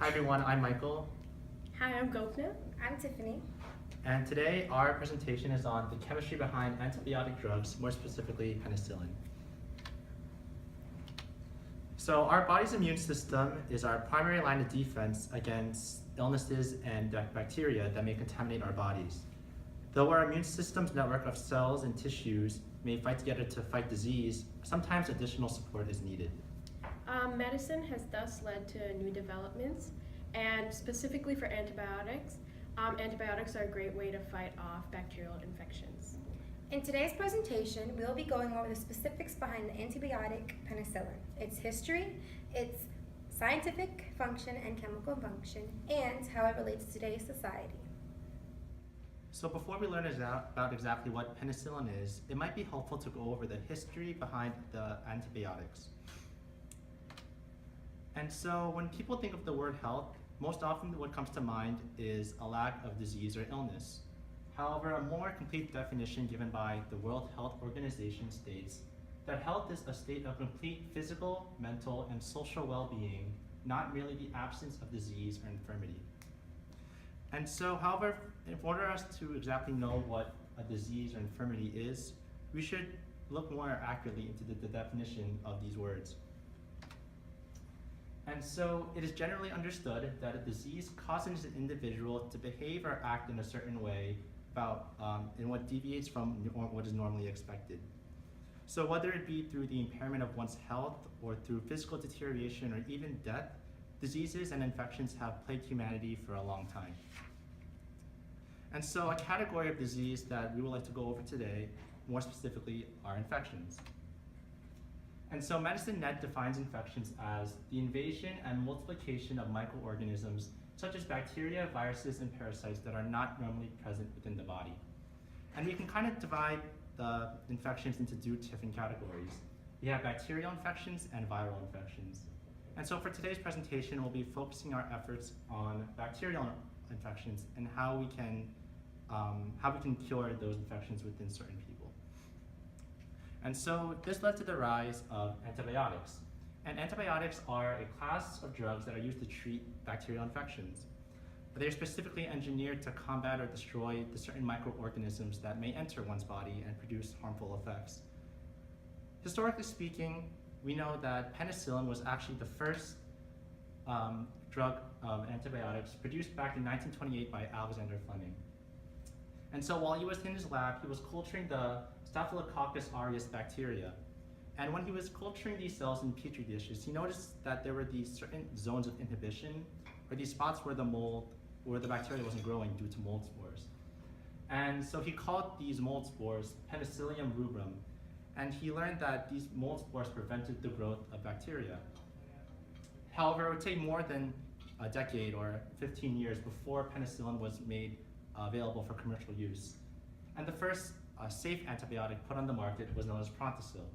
Hi everyone, I'm Michael, Hi, I'm Gopna. I'm Tiffany. and today our presentation is on the chemistry behind antibiotic drugs, more specifically penicillin. So our body's immune system is our primary line of defense against illnesses and bacteria that may contaminate our bodies. Though our immune system's network of cells and tissues may fight together to fight disease, sometimes additional support is needed. Medicine has thus led to new developments, and specifically for antibiotics, antibiotics are a great way to fight off bacterial infections. In today's presentation, we'll be going over the specifics behind the antibiotic penicillin, its history, its scientific function and chemical function, and how it relates to today's society. So before we learn about exactly what penicillin is, it might be helpful to go over the history behind the antibiotics. And so when people think of the word health, most often what comes to mind is a lack of disease or illness. However, a more complete definition given by the World Health Organization states that health is a state of complete physical, mental, and social well-being, not merely the absence of disease or infirmity. And so, however, in order for us to exactly know what a disease or infirmity is, we should look more accurately into the definition of these words. And so it is generally understood that a disease causes an individual to behave or act in a certain way in what deviates from what is normally expected. So whether it be through the impairment of one's health or through physical deterioration or even death, diseases and infections have plagued humanity for a long time. And so a category of disease that we would like to go over today, more specifically, are infections. And so Medicine Net defines infections as the invasion and multiplication of microorganisms such as bacteria, viruses, and parasites that are not normally present within the body. And we can kind of divide the infections into two different categories. We have bacterial infections and viral infections. And so for today's presentation, we'll be focusing our efforts on bacterial infections and how we can cure those infections within certain people. And so this led to the rise of antibiotics. And antibiotics are a class of drugs that are used to treat bacterial infections. They are specifically engineered to combat or destroy the certain microorganisms that may enter one's body and produce harmful effects. Historically speaking, we know that penicillin was actually the first drug of antibiotics produced back in 1928 by Alexander Fleming. And so while he was in his lab, he was culturing the Staphylococcus aureus bacteria. And when he was culturing these cells in petri dishes, he noticed that there were these certain zones of inhibition, or these spots where the bacteria wasn't growing due to mold spores. And so he called these mold spores Penicillium rubrum, and he learned that these mold spores prevented the growth of bacteria. However, it would take more than a decade or 15 years before penicillin was made available for commercial use. And the first safe antibiotic put on the market was known as Prontosil.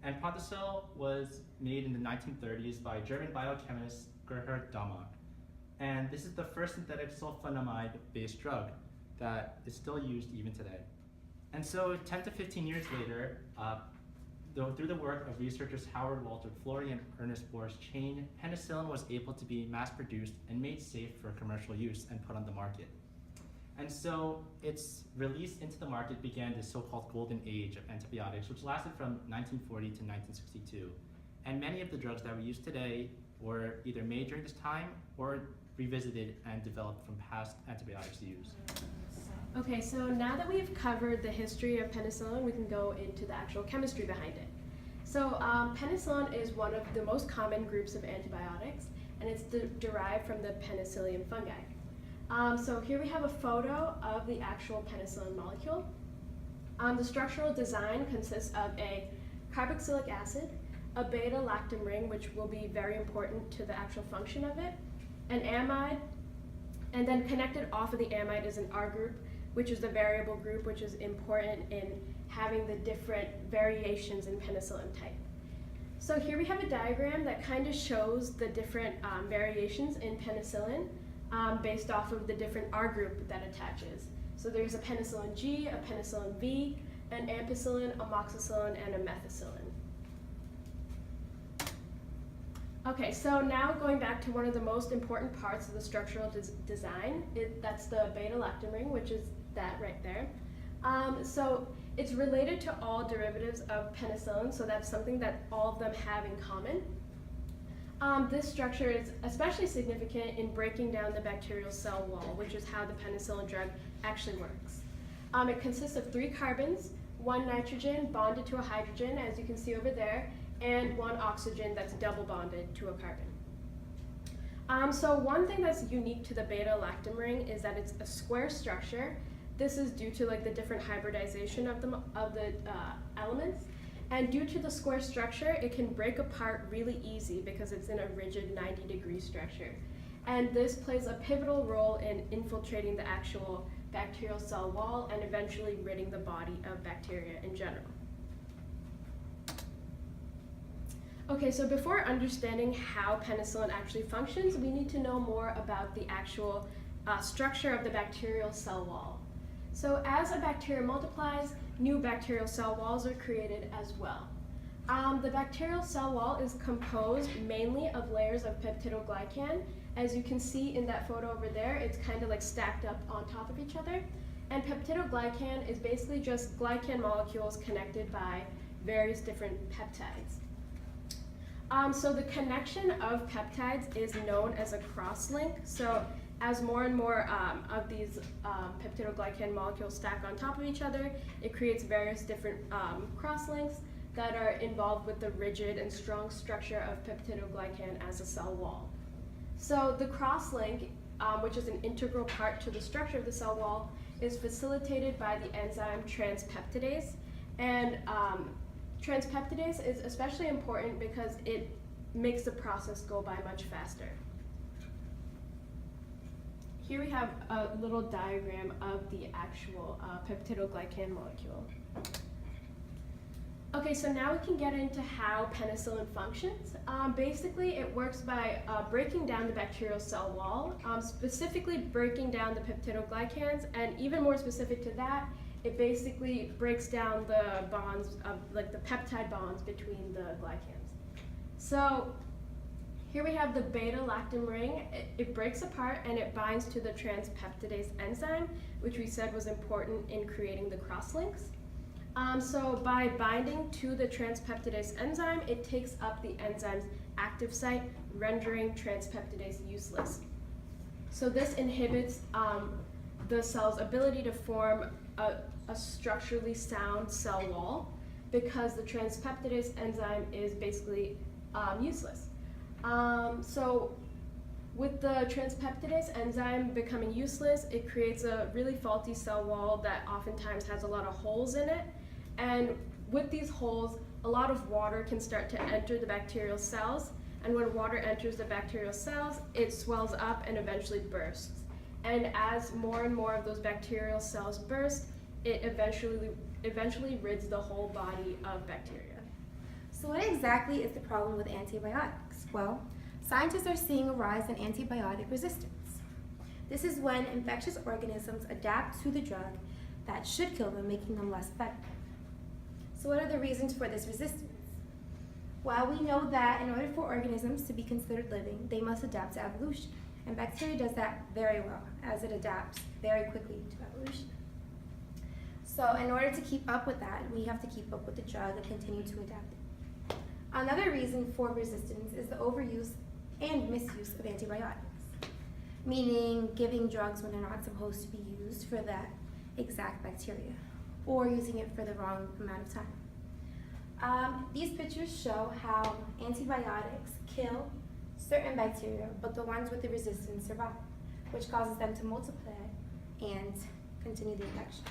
And Prontosil was made in the 1930s by German biochemist Gerhard Damach. And this is the first synthetic sulfonamide-based drug that is still used even today. And so 10 to 15 years later, through the work of researchers Howard Walter Florey and Ernest Boris Chain, penicillin was able to be mass-produced and made safe for commercial use and put on the market. And so its release into the market began this so-called golden age of antibiotics, which lasted from 1940 to 1962. And many of the drugs that we use today were either made during this time or revisited and developed from past antibiotics use. Okay, so now that we've covered the history of penicillin, we can go into the actual chemistry behind it. So penicillin is one of the most common groups of antibiotics, and it's derived from the penicillium fungi. So here we have a photo of the actual penicillin molecule. The structural design consists of a carboxylic acid, a beta-lactam ring, which will be very important to the actual function of it, an amide, and then connected off of the amide is an R group, which is the variable group, which is important in having the different variations in penicillin type. So here we have a diagram that kind of shows the different variations in penicillin based off of the different R group that attaches. So there's a penicillin G, a penicillin V, an ampicillin, amoxicillin, and a methicillin. Okay, so now going back to one of the most important parts of the structural design, that's the beta-lactam ring, which is that right there. So it's related to all derivatives of penicillin, so that's something that all of them have in common. This structure is especially significant in breaking down the bacterial cell wall, which is how the penicillin drug actually works. It consists of 3 carbons, 1 nitrogen bonded to a hydrogen, as you can see over there, and 1 oxygen that's double bonded to a carbon. So one thing that's unique to the beta-lactam ring is that it's a square structure. This is due to like the different hybridization of the elements. And due to the square structure, it can break apart really easy because it's in a rigid 90-degree structure. And this plays a pivotal role in infiltrating the actual bacterial cell wall and eventually ridding the body of bacteria in general. Okay, so before understanding how penicillin actually functions, we need to know more about the actual structure of the bacterial cell wall. So as a bacteria multiplies, new bacterial cell walls are created as well. The bacterial cell wall is composed mainly of layers of peptidoglycan. As you can see in that photo over there, it's kind of like stacked up on top of each other. And peptidoglycan is basically just glycan molecules connected by various different peptides. So the connection of peptides is known as a cross-link. So as more and more of these peptidoglycan molecules stack on top of each other, it creates various different cross-links that are involved with the rigid and strong structure of peptidoglycan as a cell wall. So the cross-link, which is an integral part to the structure of the cell wall, is facilitated by the enzyme transpeptidase. And transpeptidase is especially important because it makes the process go by much faster. Here we have a little diagram of the actual peptidoglycan molecule. Okay, so now we can get into how penicillin functions. Basically, it works by breaking down the bacterial cell wall, specifically breaking down the peptidoglycans, and even more specific to that, it basically breaks down the bonds of like the peptide bonds between the glycans. So here we have the beta-lactam ring. It breaks apart and it binds to the transpeptidase enzyme, which we said was important in creating the crosslinks. So by binding to the transpeptidase enzyme, it takes up the enzyme's active site, rendering transpeptidase useless. So this inhibits the cell's ability to form a structurally sound cell wall because the transpeptidase enzyme is basically useless. So with the transpeptidase enzyme becoming useless, it creates a really faulty cell wall that oftentimes has a lot of holes in it. And with these holes, a lot of water can start to enter the bacterial cells. And when water enters the bacterial cells, it swells up and eventually bursts. And as more and more of those bacterial cells burst, it eventually rids the whole body of bacteria. So what exactly is the problem with antibiotics? Well, scientists are seeing a rise in antibiotic resistance. This is when infectious organisms adapt to the drug that should kill them, making them less effective. So what are the reasons for this resistance? Well, we know that in order for organisms to be considered living, they must adapt to evolution. And bacteria does that very well, as it adapts very quickly to evolution. So in order to keep up with that, we have to keep up with the drug and continue to adapt it. Another reason for resistance is the overuse and misuse of antibiotics, meaning giving drugs when they're not supposed to be used for that exact bacteria, or using it for the wrong amount of time. These pictures show how antibiotics kill certain bacteria, but the ones with the resistance survive, which causes them to multiply and continue the infection.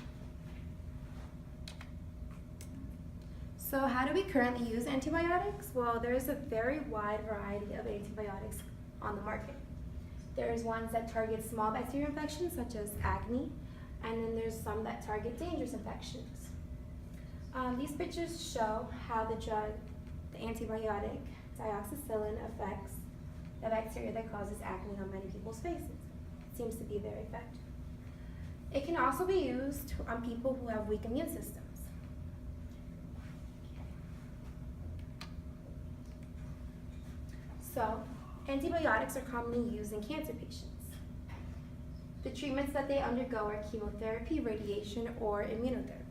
So how do we currently use antibiotics? Well, there's a very wide variety of antibiotics on the market. There's ones that target small bacterial infections, such as acne, and then there's some that target dangerous infections. These pictures show how the drug, the antibiotic dioxycycline, affects the bacteria that causes acne on many people's faces. It seems to be very effective. It can also be used on people who have weak immune systems. So, antibiotics are commonly used in cancer patients. The treatments that they undergo are chemotherapy, radiation, or immunotherapy.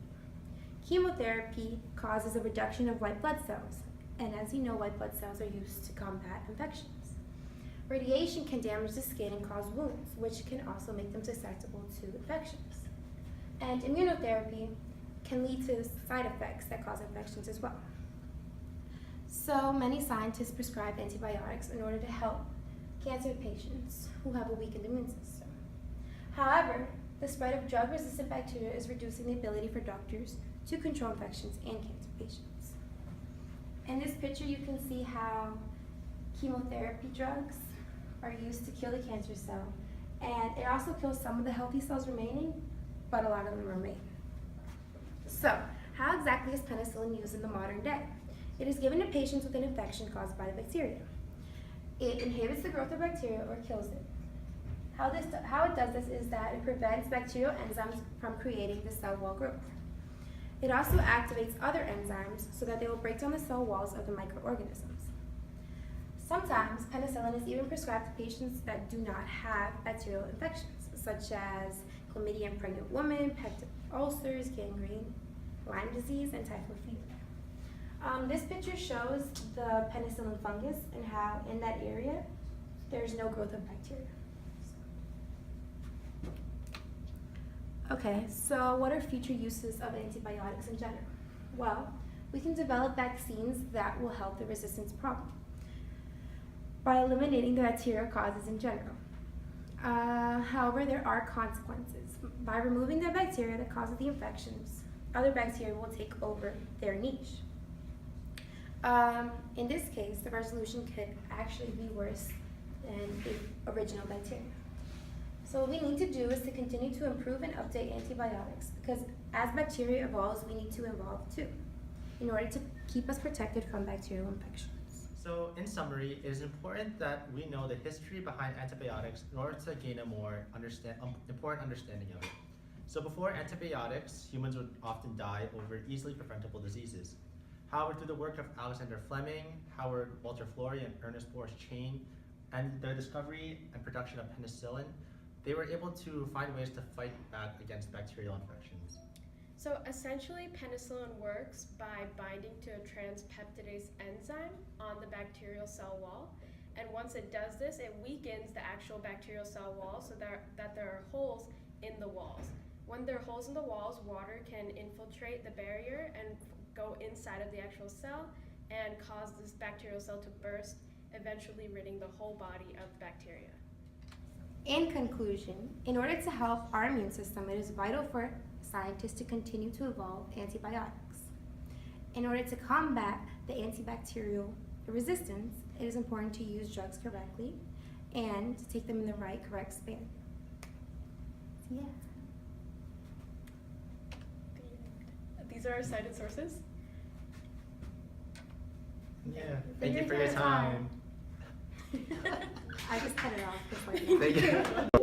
Chemotherapy causes a reduction of white blood cells, and as you know, white blood cells are used to combat infections. Radiation can damage the skin and cause wounds, which can also make them susceptible to infections. And immunotherapy can lead to side effects that cause infections as well. So many scientists prescribe antibiotics in order to help cancer patients who have a weakened immune system. However, the spread of drug-resistant bacteria is reducing the ability for doctors to control infections in cancer patients. In this picture, you can see how chemotherapy drugs are used to kill the cancer cell, and it also kills some of the healthy cells remaining, but a lot of them remain. So, how exactly is penicillin used in the modern day? It is given to patients with an infection caused by the bacteria. It inhibits the growth of bacteria or kills it. How it does this is that it prevents bacterial enzymes from creating the cell wall growth. It also activates other enzymes so that they will break down the cell walls of the microorganisms. Sometimes penicillin is even prescribed to patients that do not have bacterial infections, such as chlamydia in pregnant women, peptic ulcers, gangrene, Lyme disease, and typhoid fever. This picture shows the penicillin fungus and how in that area there's no growth of bacteria. Okay, so what are future uses of antibiotics in general? Well, we can develop vaccines that will help the resistance problem by eliminating the bacteria causes in general. However, there are consequences. By removing the bacteria that causes the infections, other bacteria will take over their niche. In this case, the resolution could actually be worse than the original bacteria. So what we need to do is to continue to improve and update antibiotics, because as bacteria evolves, we need to evolve too, in order to keep us protected from bacterial infections. So in summary, it is important that we know the history behind antibiotics in order to gain a more important understanding of it. So before antibiotics, humans would often die over easily preventable diseases. However, through the work of Alexander Fleming, Howard Walter Florey, and Ernest Boris Chain, and their discovery and production of penicillin, they were able to find ways to fight back against bacterial infections. So essentially, penicillin works by binding to a transpeptidase enzyme on the bacterial cell wall. And once it does this, it weakens the actual bacterial cell wall so that there are holes in the walls. When there are holes in the walls, water can infiltrate the barrier and go inside of the actual cell and cause this bacterial cell to burst, eventually ridding the whole body of bacteria. In conclusion, in order to help our immune system, it is vital for scientists to continue to evolve antibiotics. In order to combat the antibacterial resistance, it is important to use drugs correctly and to take them in the correct span. So, yeah. These are our cited sources. Yeah, thank you for your time. I just cut it off just like that. Thank you.